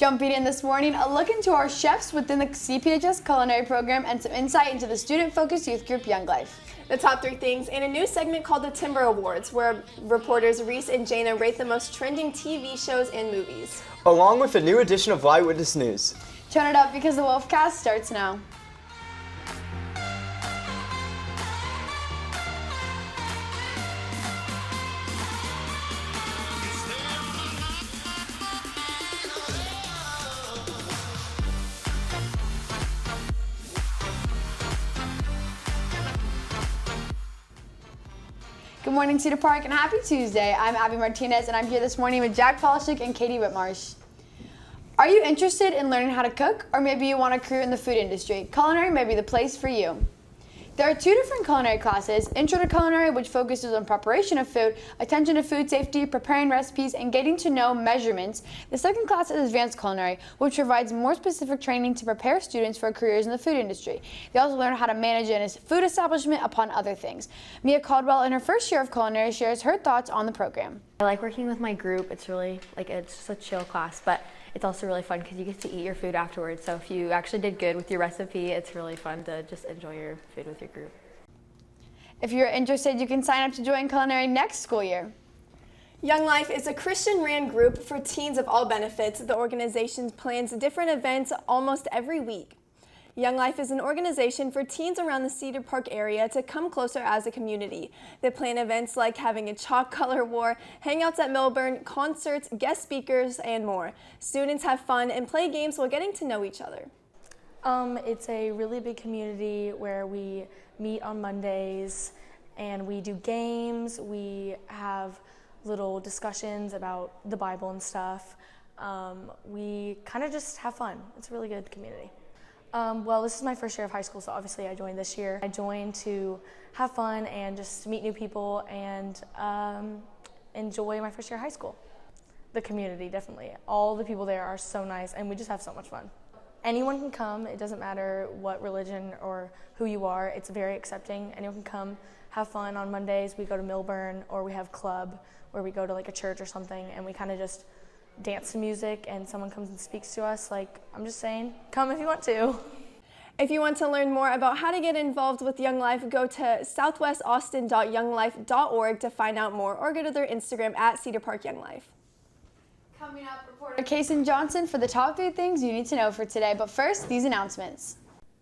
Jumping in this morning, a look into our chefs within the CPHS culinary program and some insight into the student-focused youth group Young Life. The top 3 things and a new segment called the Timber Awards, where reporters Reese and Jana rate the most trending TV shows and movies. Along with a new edition of Eyewitness News. Turn it up because the Wolfcast starts now. Good morning, Cedar Park, and happy Tuesday. I'm Abby Martinez, and I'm here this morning with Jack Polishik and Katie Whitmarsh. Are you interested in learning how to cook, or maybe you want a career in the food industry? Culinary may be the place for you. There are 2 different culinary classes: Intro to Culinary, which focuses on preparation of food, attention to food safety, preparing recipes, and getting to know measurements. The second class is Advanced Culinary, which provides more specific training to prepare students for careers in the food industry. They also learn how to manage a food establishment, upon other things. Mia Caldwell, in her first year of culinary, shares her thoughts on the program. I like working with my group. It's really, it's just a chill class, but it's also really fun because you get to eat your food afterwards. So if you actually did good with your recipe, it's really fun to just enjoy your food with your group. If you're interested, you can sign up to join culinary next school year. Young Life is a Christian-ran group for teens of all benefits. The organization plans different events almost every week. Young Life is an organization for teens around the Cedar Park area to come closer as a community. They plan events like having a chalk color war, hangouts at Milburn, concerts, guest speakers, and more. Students have fun and play games while getting to know each other. It's a really big community where we meet on Mondays and we do games. We have little discussions about the Bible and stuff. We kind of just have fun. It's a really good community. Well, this is my first year of high school, so obviously I joined this year. I joined to have fun and just meet new people and enjoy my first year of high school. The community, definitely. All the people there are so nice, and we just have so much fun. Anyone can come. It doesn't matter what religion or who you are. It's very accepting. Anyone can come, have fun. On Mondays, we go to Milburn, or we have club where we go to like a church or something, and we kind of just dance to music and someone comes and speaks to us. I'm just saying, come if you want to. If you want to learn more about how to get involved with Young Life, go to southwestaustin.younglife.org to find out more, or go to their Instagram at Cedar Park Young Life. Coming up, reporter Kason Johnson for the top 3 things you need to know for today. But first, these announcements.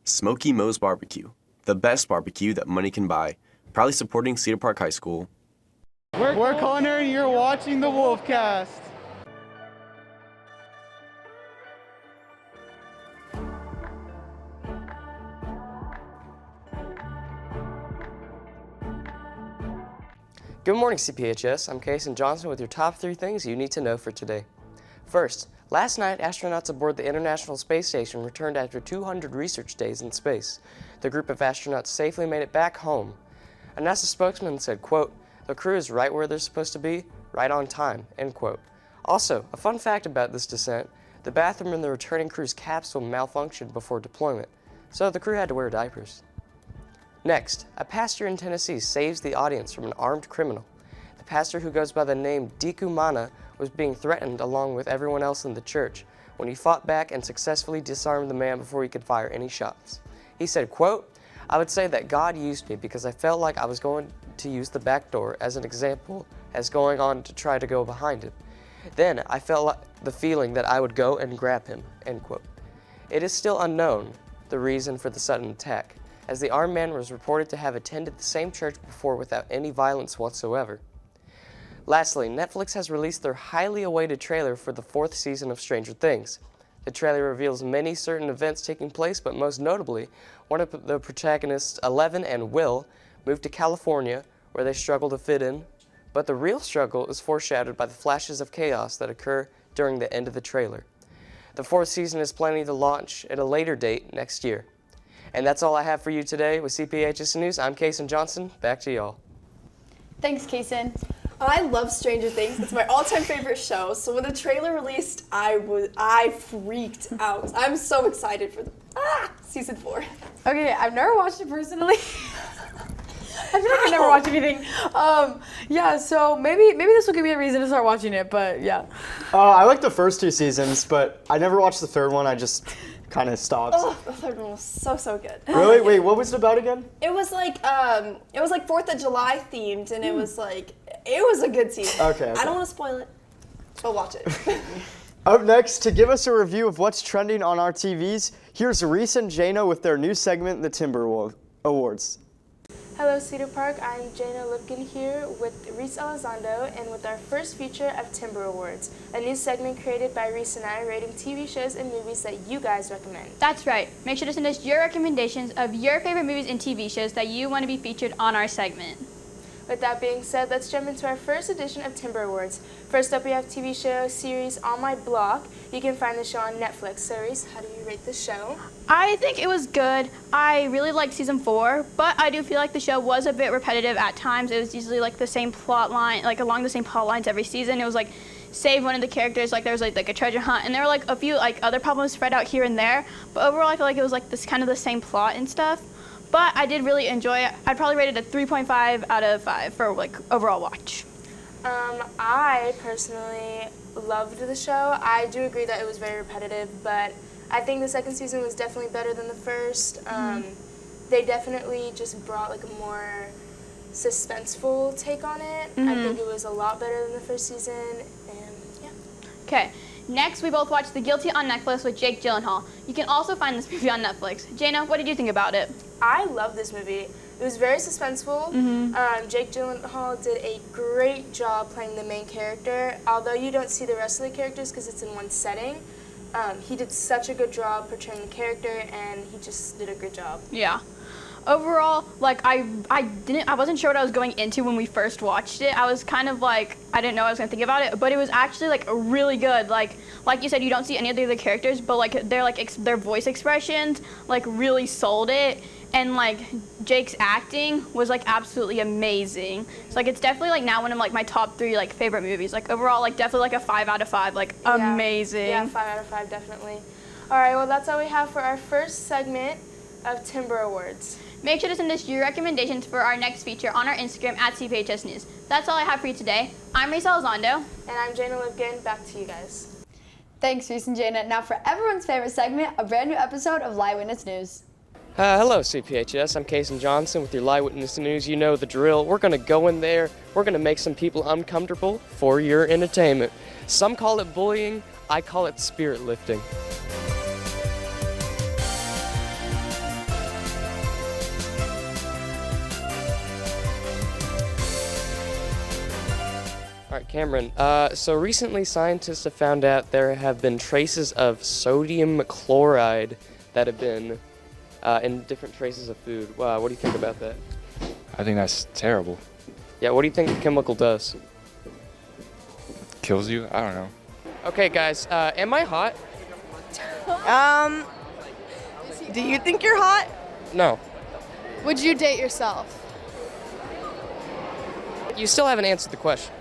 Smoky Moe's Barbecue, the best barbecue that money can buy. Proudly supporting Cedar Park High School. We're culinary, you're watching the Wolfcast. Good morning, CPHS. I'm Kason Johnson with your top 3 things you need to know for today. First, last night, astronauts aboard the International Space Station returned after 200 research days in space. The group of astronauts safely made it back home. A NASA spokesman said, quote, "The crew is right where they're supposed to be, right on time," end quote. Also, a fun fact about this descent, the bathroom in the returning crew's capsule malfunctioned before deployment, so the crew had to wear diapers. Next, a pastor in Tennessee saves the audience from an armed criminal. The pastor, who goes by the name Diku Mana, was being threatened along with everyone else in the church when he fought back and successfully disarmed the man before he could fire any shots. He said, quote, "I would say that God used me because I felt like I was going to use the back door as an example as going on to try to go behind him. Then I felt like the feeling that I would go and grab him," end quote. It is still unknown the reason for the sudden attack, as the armed man was reported to have attended the same church before without any violence whatsoever. Lastly, Netflix has released their highly awaited trailer for the 4th season of Stranger Things. The trailer reveals many certain events taking place, but most notably, one of the protagonists, Eleven and Will, moved to California, where they struggle to fit in, but the real struggle is foreshadowed by the flashes of chaos that occur during the end of the trailer. The 4th season is planning to launch at a later date next year. And that's all I have for you today with CPHS News. I'm Kason Johnson. Back to y'all. Thanks, Kason. I love Stranger Things. It's my all-time favorite show. So when the trailer released, I freaked out. I'm so excited for season 4. Okay, I've never watched it personally. feel like I never watch anything. Yeah, so maybe this will give me a reason to start watching it, but yeah. I like the first 2 seasons, but I never watched the third one. I just kind of stopped. Oh, the third one was so good. Really? Wait, what was it about again? It was like 4th of July themed, and it was a good season. Okay. I don't want to spoil it, but watch it. Up next, to give us a review of what's trending on our TVs, here's Reese and Jana with their new segment, the Timber Awards. Hello Cedar Park, I'm Jana Lipkin here with Reese Elizondo and with our first feature of Timber Awards, a new segment created by Reese and I rating TV shows and movies that you guys recommend. That's right. Make sure to send us your recommendations of your favorite movies and TV shows that you want to be featured on our segment. With that being said, let's jump into our first edition of Timber Awards. First up, we have TV show series On My Block. You can find the show on Netflix. So Reese, how do you rate the show? I think it was good. I really liked season 4, but I do feel like the show was a bit repetitive at times. It was usually like the same plot line, like along the same plot lines every season. It was like save one of the characters, like there was like a treasure hunt, and there were like a few like other problems spread out here and there. But overall, I feel like it was like this kind of the same plot and stuff. But I did really enjoy it. I'd probably rate it a 3.5 out of 5 for like overall watch. I personally loved the show. I do agree that it was very repetitive, but I think the second season was definitely better than the first. They definitely just brought like a more suspenseful take on it. I think it was a lot better than the first season, and yeah. Okay. Next, we both watched The Guilty on Netflix with Jake Gyllenhaal. You can also find this movie on Netflix. Jana, what did you think about it? I love this movie. It was very suspenseful. Jake Gyllenhaal did a great job playing the main character. Although you don't see the rest of the characters because it's in one setting, he did such a good job portraying the character, and he just did a good job. Yeah. Overall, like I wasn't sure what I was going into when we first watched it. I was kind of like, I didn't know what I was gonna think about it, but it was actually like really good. Like you said, you don't see any of the other characters, but like their voice expressions like really sold it, and like Jake's acting was like absolutely amazing. So like it's definitely like now one of like my top 3 like favorite movies. Like overall, like definitely like a 5 out of 5. Like amazing. Yeah, 5 out of 5 definitely. All right, well that's all we have for our first segment of Timber Awards. Make sure to send us your recommendations for our next feature on our Instagram at CPHS News. That's all I have for you today. I'm Reese Elizondo. And I'm Jana Lipkin. Back to you guys. Thanks, Reese and Jana. Now for everyone's favorite segment, a brand new episode of Eyewitness News. Hello, CPHS. I'm Kason Johnson with your Eyewitness News. You know the drill. We're going to go in there. We're going to make some people uncomfortable for your entertainment. Some call it bullying. I call it spirit lifting. All right, Cameron. So recently, scientists have found out there have been traces of sodium chloride that have been in different traces of food. Wow, what do you think about that? I think that's terrible. Yeah, what do you think the chemical does? Kills you? I don't know. Okay, guys, am I hot? Do you think you're hot? No. Would you date yourself? You still haven't answered the question.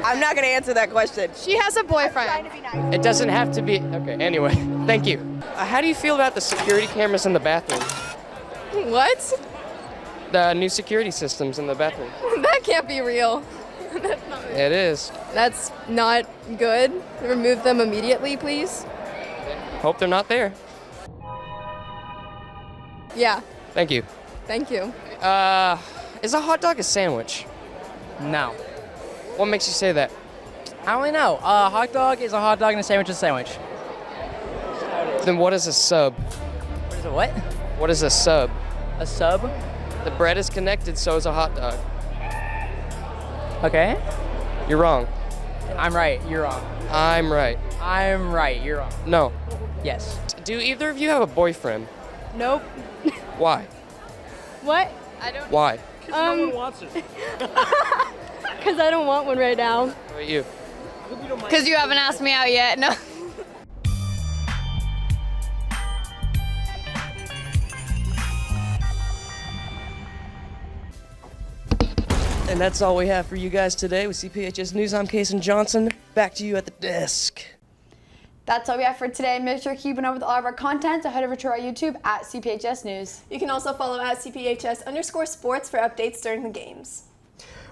I'm not going to answer that question. She has a boyfriend. It doesn't have to be. Okay, anyway, thank you. How do you feel about the security cameras in the bathroom? What? The new security systems in the bathroom. That can't be real. That's not real. It is. That's not good. Remove them immediately, please. Hope they're not there. Yeah. Thank you. Thank you. Is a hot dog a sandwich? No. What makes you say that? I don't really know. A hot dog is a hot dog and a sandwich is a sandwich. Then what is a sub? What is a what? What is a sub? A sub? The bread is connected, so is a hot dog. Okay. You're wrong. I'm right. You're wrong. I'm right. I'm right. You're wrong. No. Yes. Do either of you have a boyfriend? Nope. Why? What? I don't. Why? No one wants it. Because I don't want one right now. How about you? Because you haven't asked me out yet. No. And that's all we have for you guys today with CPHS News. I'm Kason Johnson. Back to you at the desk. That's all we have for today. Make sure you're keeping up with all of our content, so head over to our YouTube at CPHS News. You can also follow at CPHS_sports for updates during the games.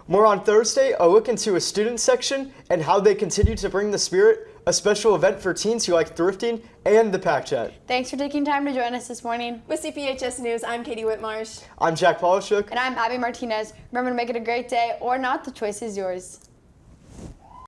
More on Thursday, a look into a student section and how they continue to bring the spirit, a special event for teens who like thrifting, and the Pack Chat. Thanks for taking time to join us this morning. With CPHS News, I'm Katie Whitmarsh. I'm Jack Polishuk. And I'm Abby Martinez. Remember to make it a great day or not, the choice is yours.